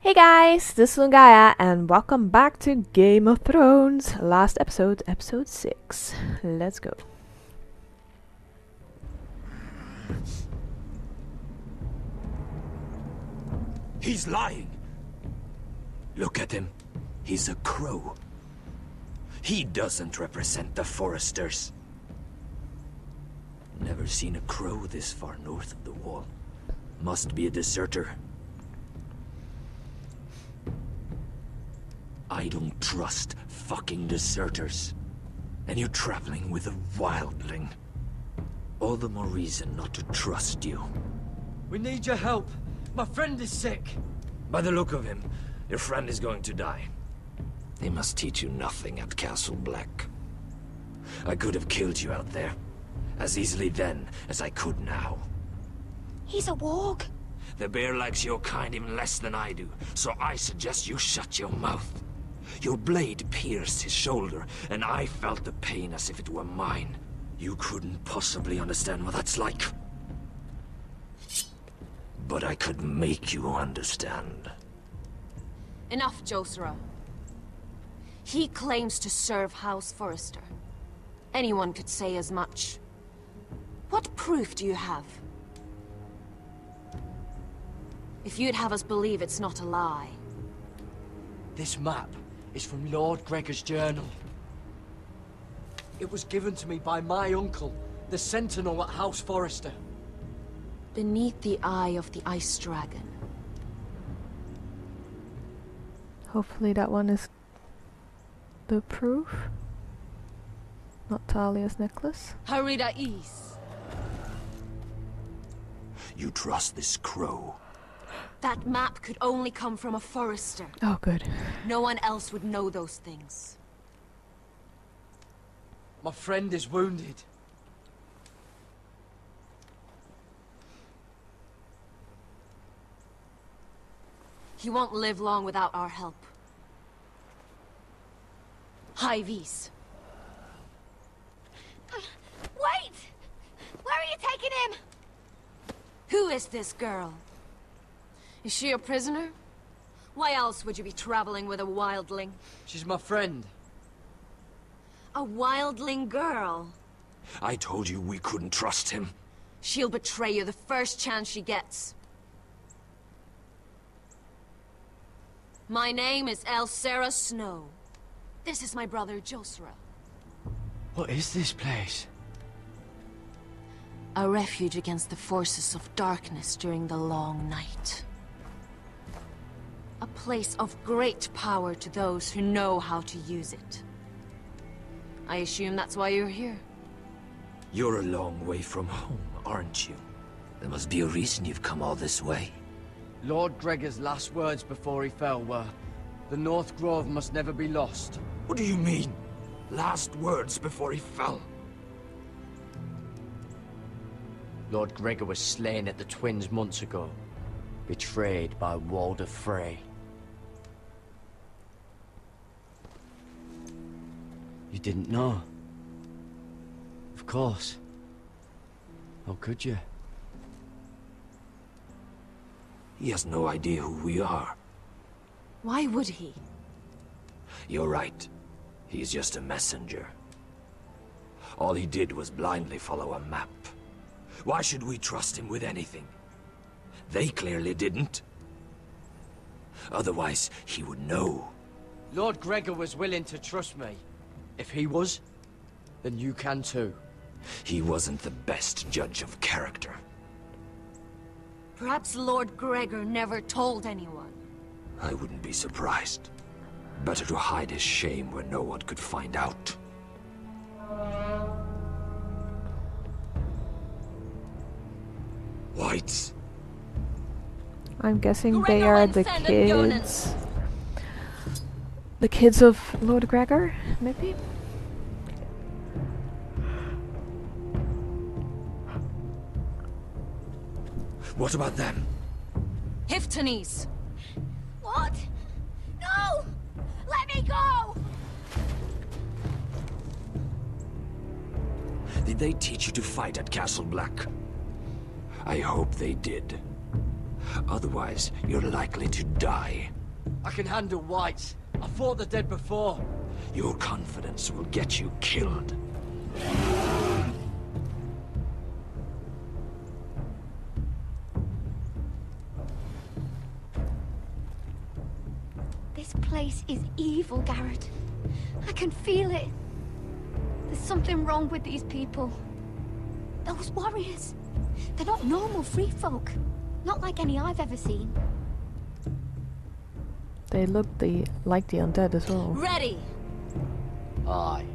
Hey guys, this is Gaia and welcome back to Game of Thrones. Last episode, episode 6. Let's go. He's lying. Look at him. He's a crow. He doesn't represent the Foresters. Never seen a crow this far north of the wall. Must be a deserter. I don't trust fucking deserters. And you're traveling with a wildling. All the more reason not to trust you. We need your help. My friend is sick. By the look of him, your friend is going to die. They must teach you nothing at Castle Black. I could have killed you out there, as easily then as I could now. He's a warg. The bear likes your kind even less than I do, so I suggest you shut your mouth. Your blade pierced his shoulder, and I felt the pain as if it were mine. You couldn't possibly understand what that's like. But I could make you understand. Enough, Josera. He claims to serve House Forrester. Anyone could say as much. What proof do you have? If you'd have us believe it's not a lie. This map is from Lord Gregor's journal. It was given to me by my uncle, the Sentinel at House Forrester. Beneath the eye of the Ice Dragon. Hopefully that one is the proof. Not Talia's necklace. Harida East. You trust this crow? That map could only come from a Forrester. Oh, good. No one else would know those things. My friend is wounded. He won't live long without our help. High Vis. Wait! Where are you taking him? Who is this girl? Is she a prisoner? Why else would you be traveling with a wildling? She's my friend. A wildling girl? I told you we couldn't trust him. She'll betray you the first chance she gets. My name is Elsera Snow. This is my brother, Josera. What is this place? A refuge against the forces of darkness during the long night. A place of great power to those who know how to use it. I assume that's why you're here. You're a long way from home, aren't you? There must be a reason you've come all this way. Lord Gregor's last words before he fell were, "The North Grove must never be lost." What do you mean? Last words before he fell? Lord Gregor was slain at the Twins months ago, betrayed by Walder Frey. You didn't know? Of course. How could you? He has no idea who we are. Why would he? You're right. He's just a messenger. All he did was blindly follow a map. Why should we trust him with anything? They clearly didn't. Otherwise, he would know. Lord Gregor was willing to trust me. If he was, then you can too. He wasn't the best judge of character. Perhaps Lord Gregor never told anyone. I wouldn't be surprised. Better to hide his shame where no one could find out. Whites. I'm guessing they are the kids. The kids of Lord Gregor, maybe? What about them? Hiftanes! What? No! Let me go! Did they teach you to fight at Castle Black? I hope they did. Otherwise, you're likely to die. I can handle whites. I fought the dead before. Your confidence will get you killed. This place is evil, Garrett. I can feel it. There's something wrong with these people. Those warriors. They're not normal free folk. Not like any I've ever seen. They look like the undead as well. Ready! Aye.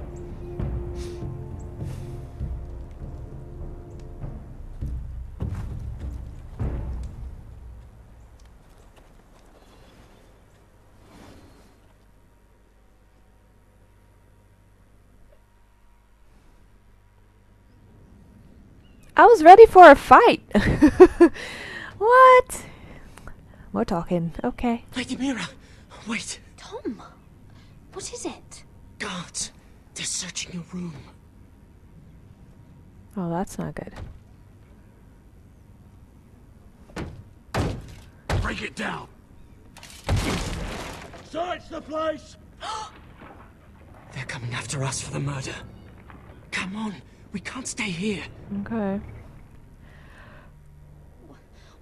I was ready for a fight. What? We're talking. Okay. Lady Mira, wait. Tom, what is it? Guards, they're searching your room. Oh, that's not good. Break it down! Search the place! They're coming after us for the murder. Come on, we can't stay here. Okay.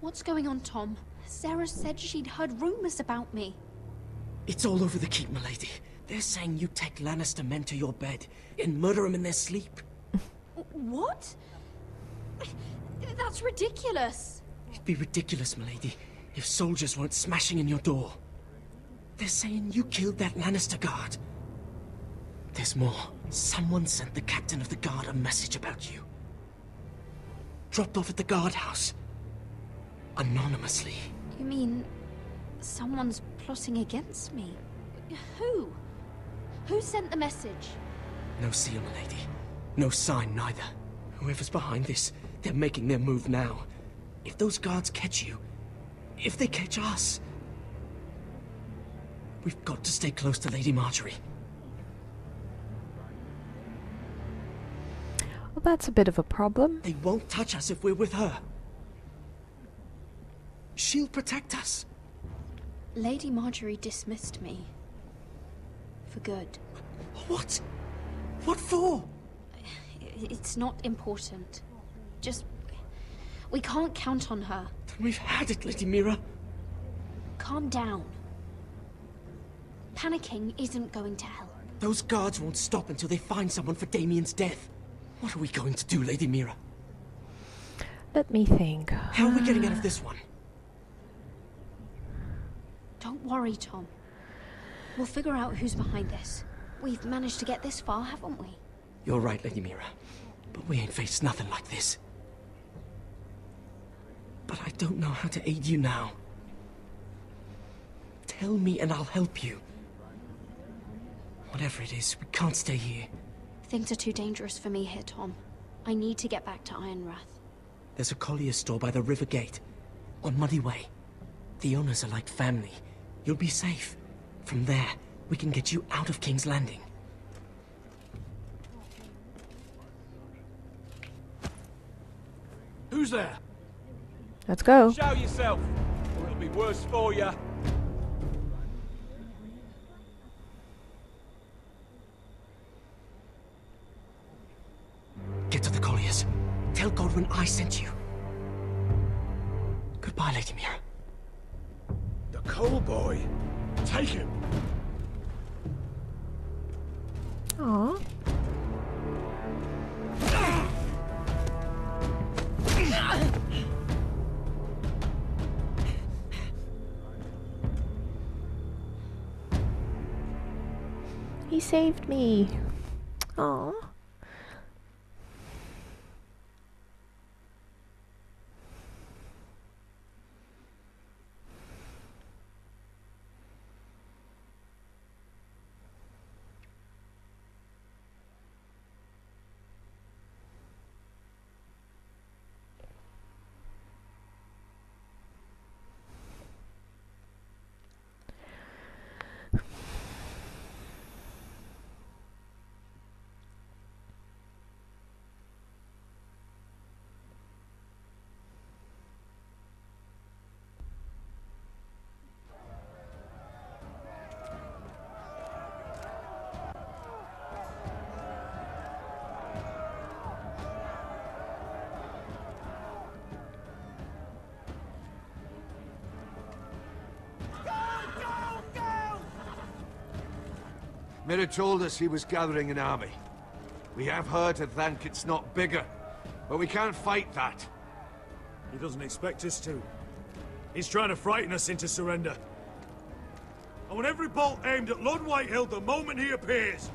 What's going on, Tom? Sarah said she'd heard rumors about me. It's all over the keep, milady. They're saying you take Lannister men to your bed and murder them in their sleep. What? That's ridiculous. It'd be ridiculous, milady, if soldiers weren't smashing in your door. They're saying you killed that Lannister guard. There's more. Someone sent the captain of the guard a message about you. Dropped off at the guardhouse. Anonymously. You mean someone's plotting against me? Who? Who sent the message? No seal, milady. No sign, neither. Whoever's behind this, they're making their move now. If those guards catch you, if they catch us, we've got to stay close to Lady Marjorie. Well, that's a bit of a problem. They won't touch us if we're with her. She'll protect us. Lady Marjorie dismissed me. For good. What? What for? It's not important. Just... we can't count on her. Then we've had it, Lady Mira. Calm down. Panicking isn't going to help. Those guards won't stop until they find someone for Damien's death. What are we going to do, Lady Mira? Let me think. How are we getting out of this one? Don't worry, Tom. We'll figure out who's behind this. We've managed to get this far, haven't we? You're right, Lady Mira. But we ain't faced nothing like this. But I don't know how to aid you now. Tell me and I'll help you. Whatever it is, we can't stay here. Things are too dangerous for me here, Tom. I need to get back to Ironrath. There's a collier's store by the river gate. On Muddy Way. The owners are like family. You'll be safe. From there, we can get you out of King's Landing. Who's there? Let's go. Show yourself, or it'll be worse for you. Get to the colliers. Tell Godwin I sent you. Goodbye, Lady Mira. The coal boy. Take him. Aww. He saved me. Aww. Mira told us he was gathering an army. We have heard that Thankit's not bigger, but we can't fight that. He doesn't expect us to. He's trying to frighten us into surrender. I want every bolt aimed at Lord Whitehill the moment he appears.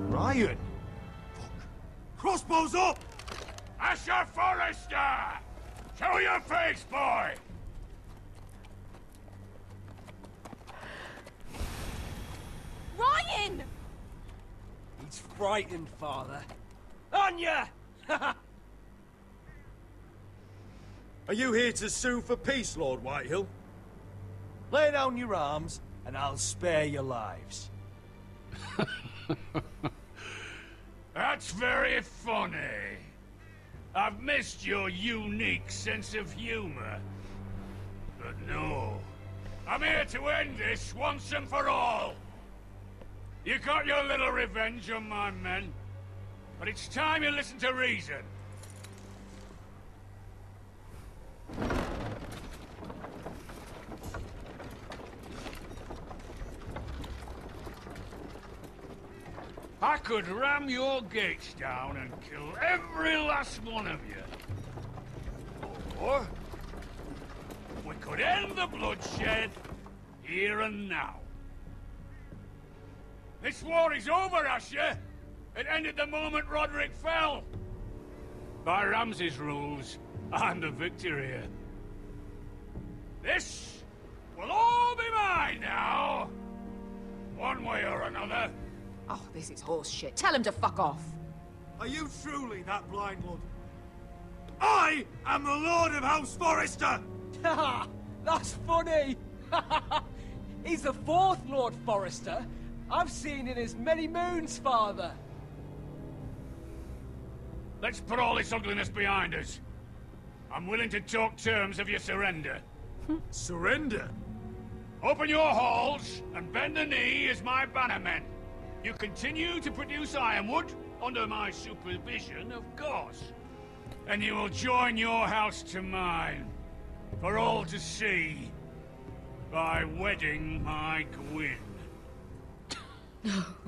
Ryan! Crossbows up! Asher Forrester! Show your face, boy! Ryan! He's frightened, Father. Anya! Are you here to sue for peace, Lord Whitehill? Lay down your arms, and I'll spare your lives. That's very funny. I've missed your unique sense of humor. But no, I'm here to end this once and for all. You got your little revenge on my men, but it's time you listen to reason. I could ram your gates down and kill every last one of you. Or we could end the bloodshed here and now. This war is over, Asher. It ended the moment Roderick fell. By Ramsay's rules, I'm the victor here. This will all be mine now. One way or another. Oh, this is horse shit. Tell him to fuck off. Are you truly that blind, Lord? I am the Lord of House Forrester! Ha! That's funny! He's the fourth Lord Forrester I've seen in as many moons, Father. Let's put all this ugliness behind us. I'm willing to talk terms of your surrender. Surrender? Open your halls and bend the knee as my bannermen. You continue to produce ironwood, under my supervision, of course. And you will join your house to mine, for all to see, by wedding my Gwyn.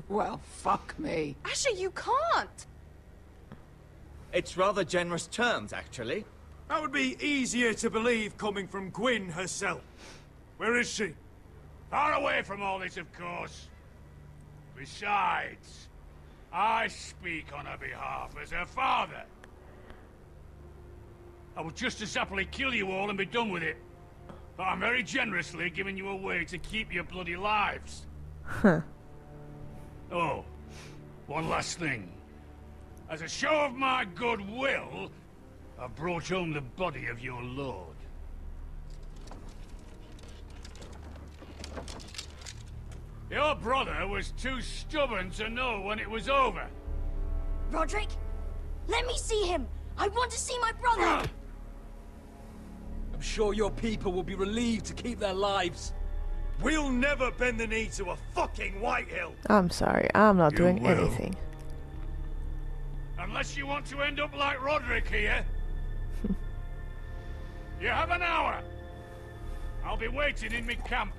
Well, fuck me. Asher, you can't! It's rather generous terms, actually. That would be easier to believe coming from Gwyn herself. Where is she? Far away from all this, of course. Besides, I speak on her behalf as her father. I would just as happily kill you all and be done with it. But I'm very generously giving you a way to keep your bloody lives. Huh. Oh, one last thing. As a show of my goodwill, I've brought home the body of your lord. Your brother was too stubborn to know when it was over. Roderick, let me see him. I want to see my brother. I'm sure your people will be relieved to keep their lives. We'll never bend the knee to a fucking Whitehill! I'm sorry, I'm not You doing will. anything. Unless you want to end up like Roderick here. You have an hour. I'll be waiting in my camp.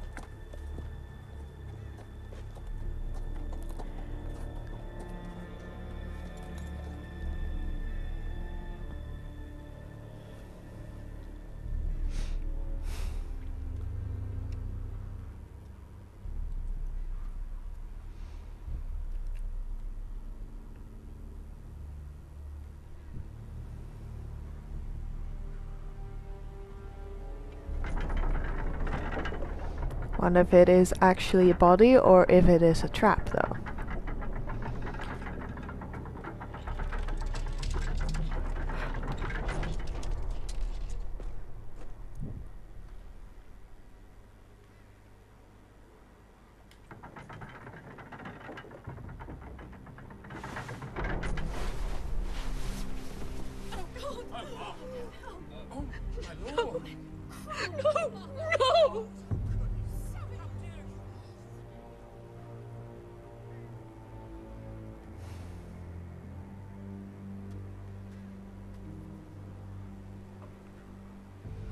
Wonder if it is actually a body or if it is a trap, though.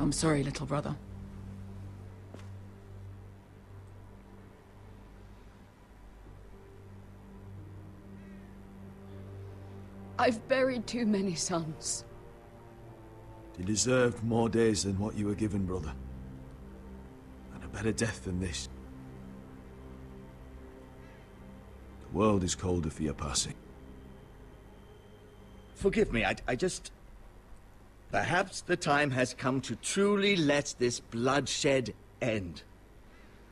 I'm sorry, little brother. I've buried too many sons. You deserved more days than what you were given, brother. And a better death than this. The world is colder for your passing. Forgive me, I just... Perhaps the time has come to truly let this bloodshed end.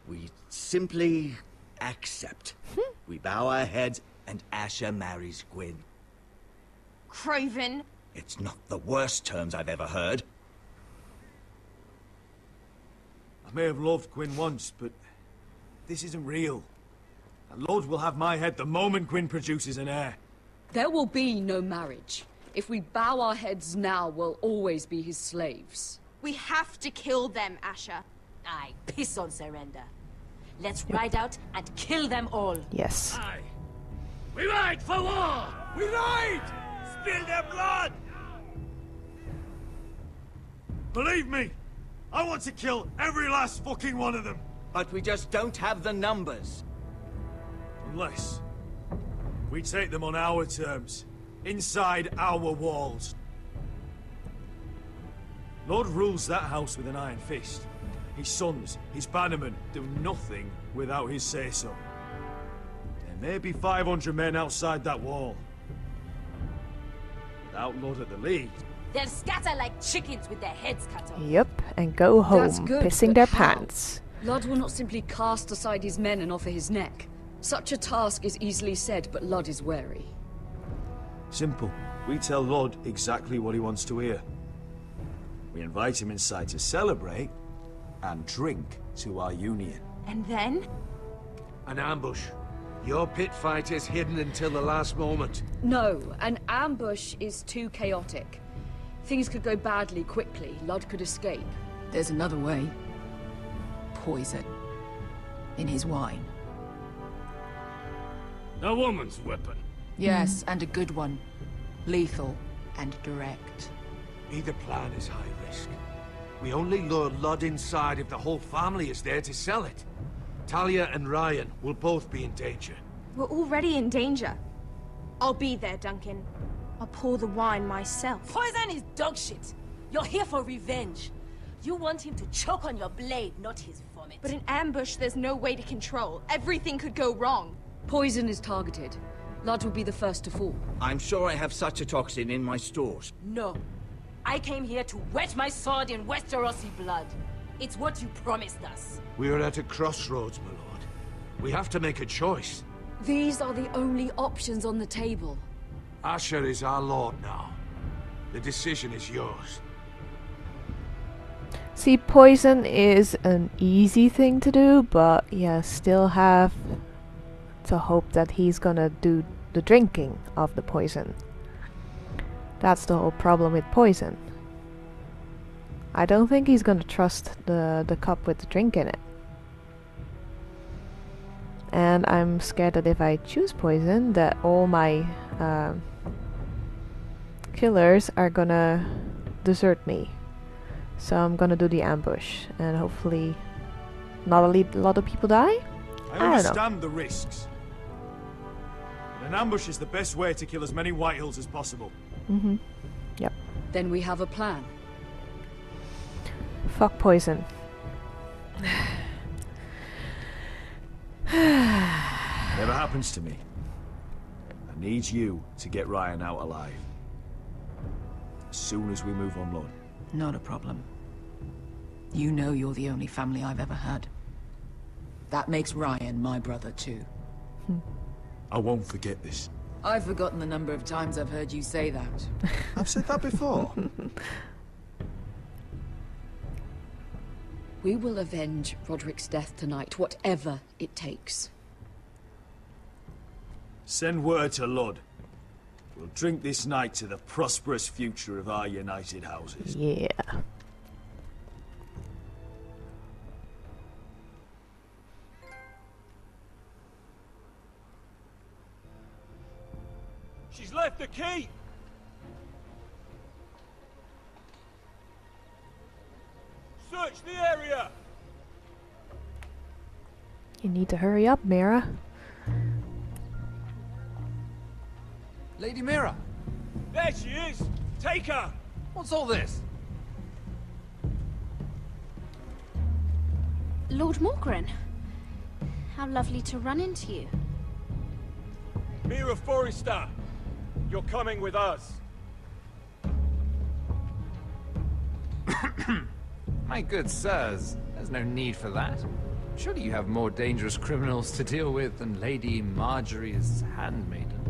We simply accept. We bow our heads and Asher marries Gwyn. Craven! It's not the worst terms I've ever heard. I may have loved Gwyn once, but this isn't real. And Lord will have my head the moment Gwyn produces an heir. There will be no marriage. If we bow our heads now, we'll always be his slaves. We have to kill them, Asher. Aye, piss on surrender. Let's ride out and kill them all. Yes. Aye. We ride for war! We ride! Spill their blood! Believe me, I want to kill every last fucking one of them. But we just don't have the numbers. Unless we take them on our terms, inside our walls. Lord rules that house with an iron fist. His sons, his bannermen, do nothing without his say-so. There may be 500 men outside that wall. Without Lord at the lead. They'll scatter like chickens with their heads cut off. Yep, and go home, That's good, pissing but their how? pants. Lud will not simply cast aside his men and offer his neck. Such a task is easily said, but Lud is wary. Simple. We tell Lord exactly what he wants to hear. We invite him inside to celebrate and drink to our union. And then? An ambush. Your pit fight is hidden until the last moment. No, an ambush is too chaotic. Things could go badly quickly. Lud could escape. There's another way. Poison. In his wine. A woman's weapon. Yes, and a good one. Lethal and direct. Either plan is high risk. We only lure Lud inside if the whole family is there to sell it. Talia and Ryan will both be in danger. We're already in danger. I'll be there, Duncan. I'll pour the wine myself. Poison is dog shit. You're here for revenge. You want him to choke on your blade, not his vomit. But in ambush, there's no way to control. Everything could go wrong. Poison is targeted. Lud will be the first to fall. I'm sure I have such a toxin in my stores. No. I came here to wet my sword in Westerosi blood. It's what you promised us. We are at a crossroads, my lord. We have to make a choice. These are the only options on the table. Asher is our lord now. The decision is yours. See, poison is an easy thing to do, but yeah, still have to hope that he's gonna do the drinking of the poison. That's the whole problem with poison. I don't think he's gonna trust the cup with the drink in it. And I'm scared that if I choose poison, that all my killers are gonna desert me. So I'm gonna do the ambush, and hopefully not a lot of people die? I don't know. understand the risks. But an ambush is the best way to kill as many Whitehills as possible. Mm-hmm. Yep. Then we have a plan. Fuck poison. Whatever happens to me, I need you to get Ryan out alive. As soon as we move on, Lord. Not a problem. You know you're the only family I've ever had. That makes Ryan my brother too. I won't forget this. I've forgotten the number of times I've heard you say that. I've said that before. We will avenge Roderick's death tonight, whatever it takes. Send word to Lud. We'll drink this night to the prosperous future of our united houses. Yeah. She's left the key! Watch the area! You need to hurry up, Mira. Lady Mira! There she is! Take her! What's all this? Lord Morgren. How lovely to run into you. Mira Forrester! You're coming with us. My good sirs, there's no need for that. Surely you have more dangerous criminals to deal with than Lady Marjorie's handmaiden.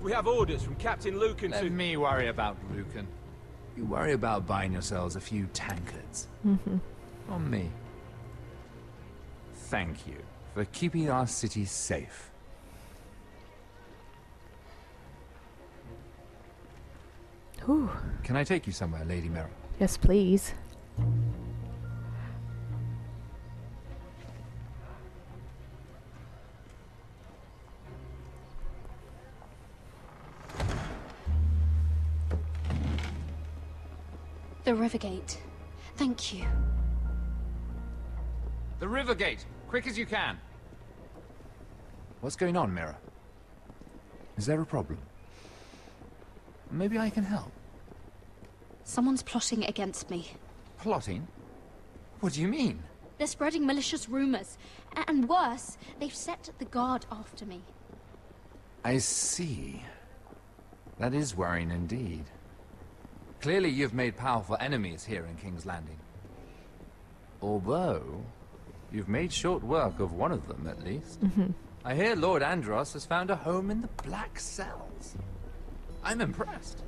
We have orders from Captain Lucan to... Let me worry about Lucan. You worry about buying yourselves a few tankards. On me. Thank you for keeping our city safe. Ooh. Can I take you somewhere, Lady Mira? Yes, please. The Rivergate. Thank you. The river gate! Quick as you can! What's going on, Mira? Is there a problem? Maybe I can help. Someone's plotting against me. Plotting? What do you mean? They're spreading malicious rumors. And worse, they've set the guard after me. I see. That is worrying indeed. Clearly you've made powerful enemies here in King's Landing. Although, you've made short work of one of them, at least. I hear Lord Andros has found a home in the Black Cells. I'm impressed.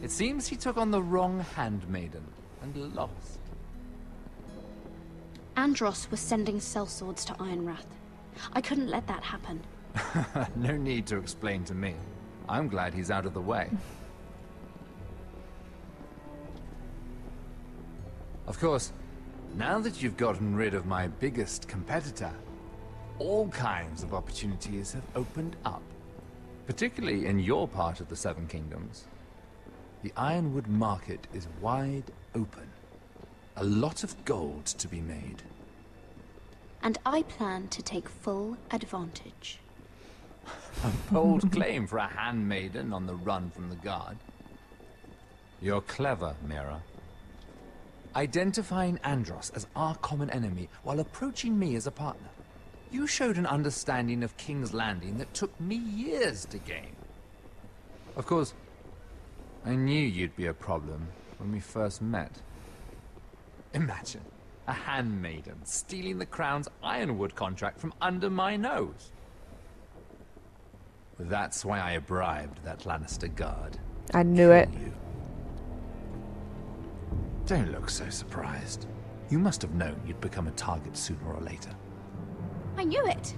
It seems he took on the wrong handmaiden and lost. Andros was sending sellswords to Ironrath. I couldn't let that happen. No need to explain to me. I'm glad he's out of the way. Of course, now that you've gotten rid of my biggest competitor, all kinds of opportunities have opened up. Particularly in your part of the Seven Kingdoms. The Ironwood market is wide open. A lot of gold to be made. And I plan to take full advantage. A bold claim for a handmaiden on the run from the guard. You're clever, Mira. Identifying Andros as our common enemy while approaching me as a partner. You showed an understanding of King's Landing that took me years to gain. Of course, I knew you'd be a problem when we first met. Imagine a handmaiden stealing the Crown's Ironwood contract from under my nose. That's why I bribed that Lannister guard. I knew it. You. Don't look so surprised. You must have known you'd become a target sooner or later. I knew it.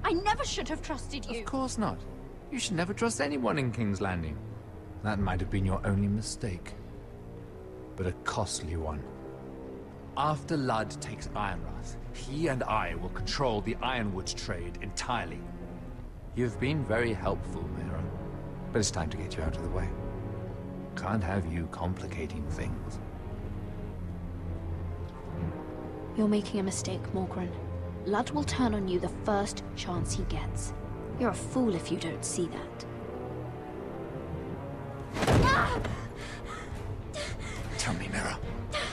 I never should have trusted you. Of course not. You should never trust anyone in King's Landing. That might have been your only mistake. But a costly one. After Ludd takes Ironrath, he and I will control the Ironwood trade entirely. You've been very helpful, Mira. But it's time to get you out of the way. Can't have you complicating things. You're making a mistake, Morgren. Ludd will turn on you the first chance he gets. You're a fool if you don't see that. Tell me, Mira,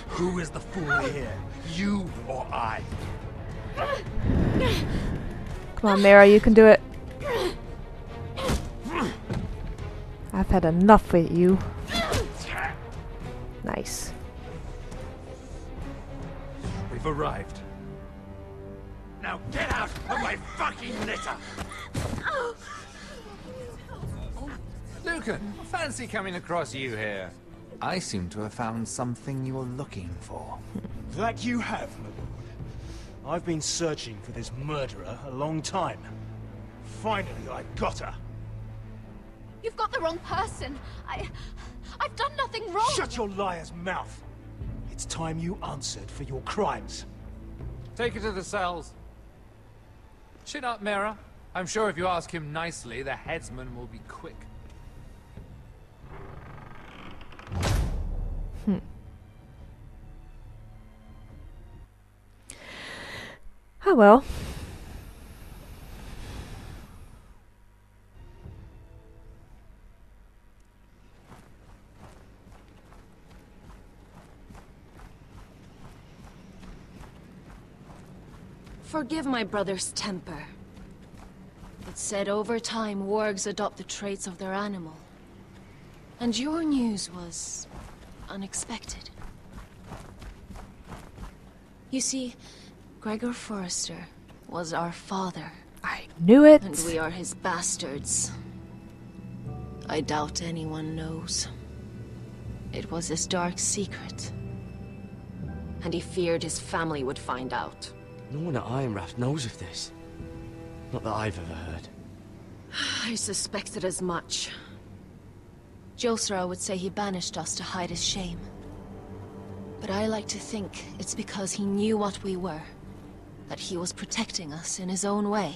who is the fool here? You or I? Come on, Mira, you can do it. I've had enough with you. Nice. We've arrived. Now get out of my fucking litter! Lucan, fancy coming across you here. I seem to have found something you're looking for. That you have, my lord. I've been searching for this murderer a long time. Finally, I got her. You've got the wrong person. I've done nothing wrong. Shut your liar's mouth. It's time you answered for your crimes. Take her to the cells. Chin up, Mira. I'm sure if you ask him nicely, the headsman will be quick. Oh well. Forgive my brother's temper. It's said over time wargs adopt the traits of their animal. And your news was unexpected. You see, Gregor Forrester was our father. I knew it. And we are his bastards. I doubt anyone knows. It was his dark secret. And he feared his family would find out. No one at Ironrath knows of this. Not that I've ever heard. I suspected as much. Josra would say he banished us to hide his shame. But I like to think it's because he knew what we were. That he was protecting us in his own way.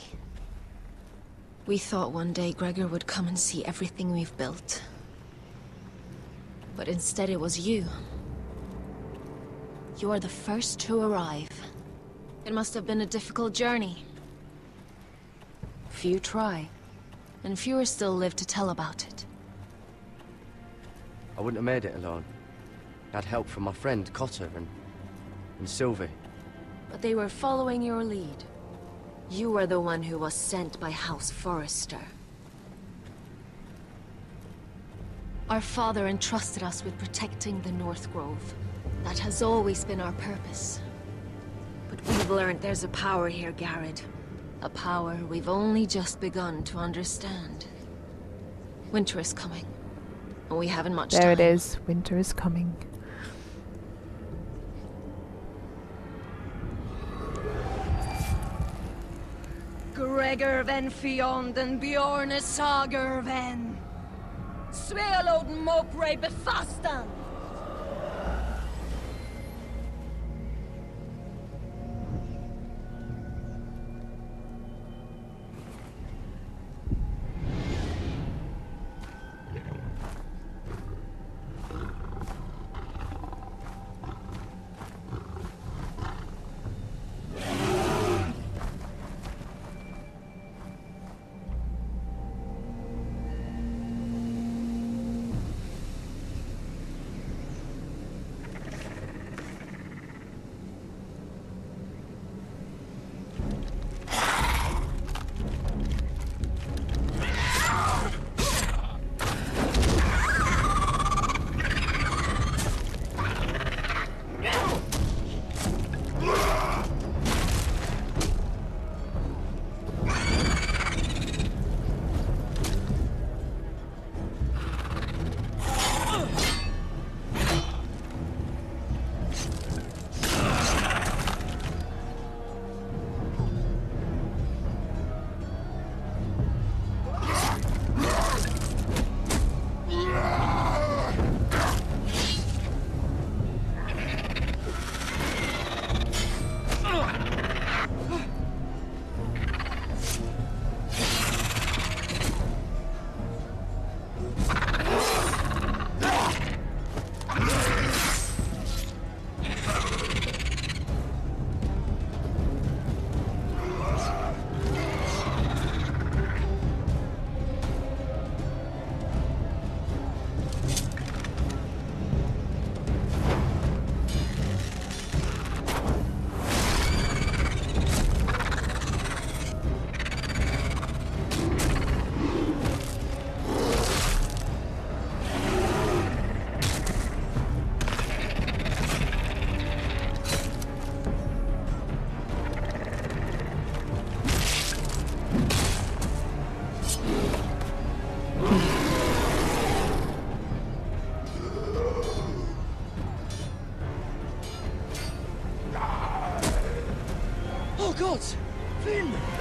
We thought one day Gregor would come and see everything we've built. But instead it was you. You are the first to arrive. It must have been a difficult journey. Few try, and fewer still live to tell about it. I wouldn't have made it alone. I had help from my friend Cotter and Sylvie. But they were following your lead. You were the one who was sent by House Forrester. Our father entrusted us with protecting the North Grove. That has always been our purpose. But we've learned there's a power here, Garrett. A power we've only just begun to understand. Winter is coming, and we haven't much time. There it is. Winter is coming. Gregor ven Fionden Bjorne Sager ven. Svealoden Mopre befastan.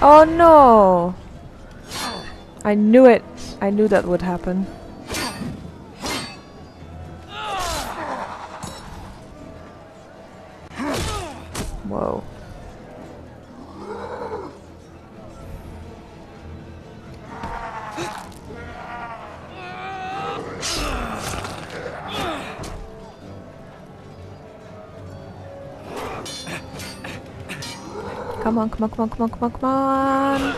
Oh no! I knew it. I knew that would happen. Whoa. Come on, come on, come on, come on, come on, come on.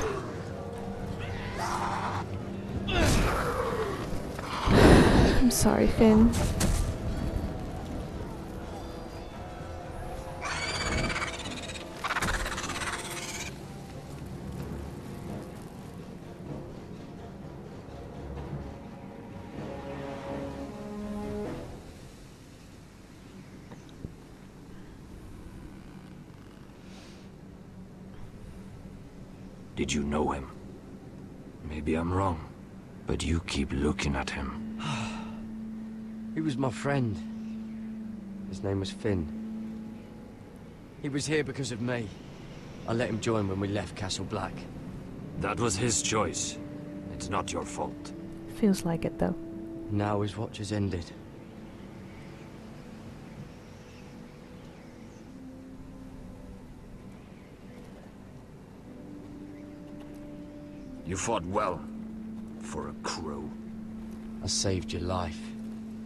I'm sorry, Finn. Did you know him? Maybe I'm wrong, but you keep looking at him. He was my friend. His name was Finn. He was here because of me. I let him join when we left Castle Black. That was his choice. It's not your fault. Feels like it, though. Now his watch has ended. You fought well. For a crow. I saved your life.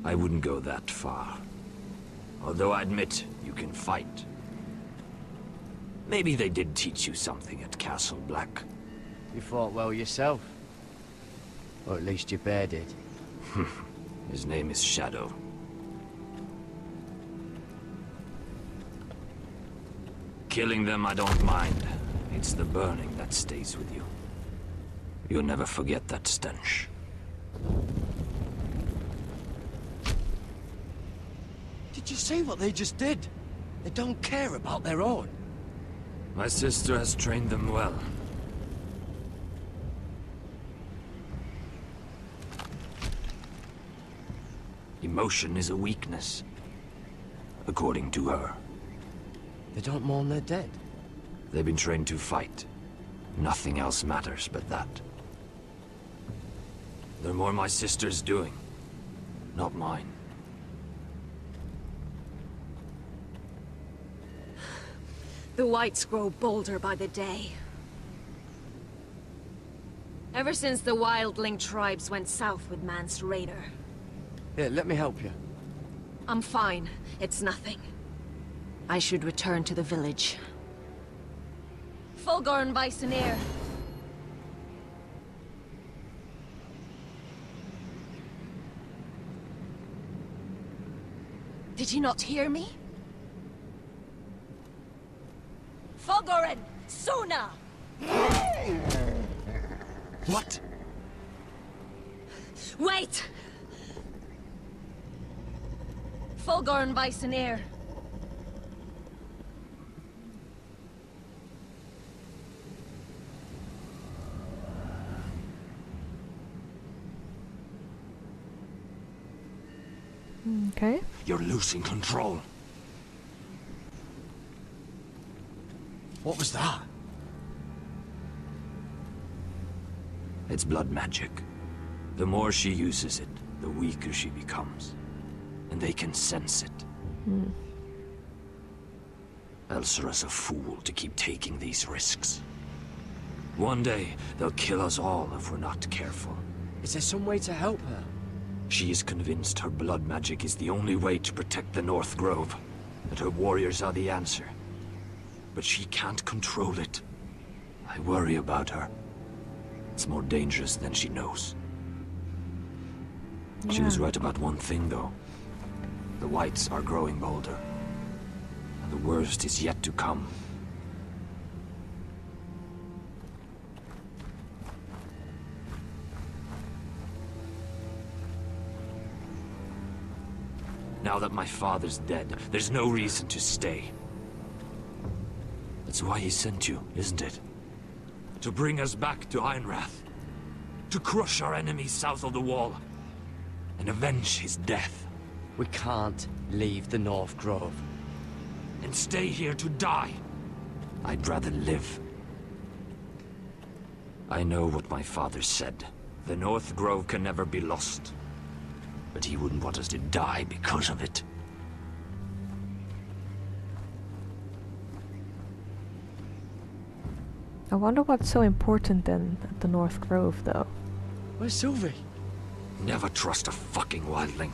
I wouldn't go that far. Although I admit, you can fight. Maybe they did teach you something at Castle Black. You fought well yourself. Or at least your bear did. His name is Shadow. Killing them I don't mind. It's the burning that stays with you. You'll never forget that stench. Did you see what they just did? They don't care about their own. My sister has trained them well. Emotion is a weakness, according to her. They don't mourn their dead. They've been trained to fight. Nothing else matters but that. They're more my sister's doing, not mine. The whites grow bolder by the day. Ever since the wildling tribes went south with Mance Raider. Here, let me help you. I'm fine. It's nothing. I should return to the village. Fulgorn Bisoneer. Did you not hear me? Fulgorn! Suna! What? Wait! Fulgorn Bisoneer. Okay. You're losing control. What was that? It's blood magic. The more she uses it, the weaker she becomes. And they can sense it. Elsera's a fool to keep taking these risks. One day, they'll kill us all if we're not careful. Is there some way to help her? She is convinced her blood magic is the only way to protect the North Grove, that her warriors are the answer. But she can't control it. I worry about her. It's more dangerous than she knows. She was right about one thing, though. The whites are growing bolder. And the worst is yet to come. Now that my father's dead, there's no reason to stay. That's why he sent you, isn't it? To bring us back to Ironrath. To crush our enemies south of the Wall. And avenge his death. We can't leave the North Grove. And stay here to die. I'd rather live. I know what my father said. The North Grove can never be lost. But he wouldn't want us to die because of it. I wonder what's so important then at the North Grove, though. Where's Sylvie? Never trust a fucking wildling.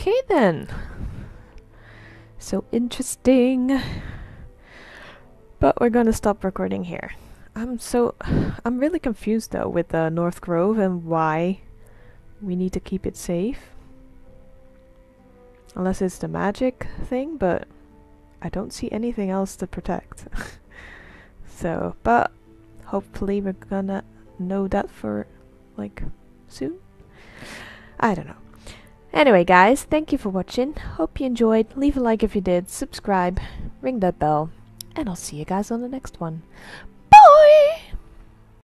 Okay then. So interesting. But we're gonna stop recording here. I'm really confused though with the North Grove and why we need to keep it safe. Unless it's the magic thing, but I don't see anything else to protect. So, but hopefully we're gonna know that for like soon. I don't know. Anyway guys, thank you for watching. Hope you enjoyed. Leave a like if you did, subscribe, ring that bell, and I'll see you guys on the next one. Bye!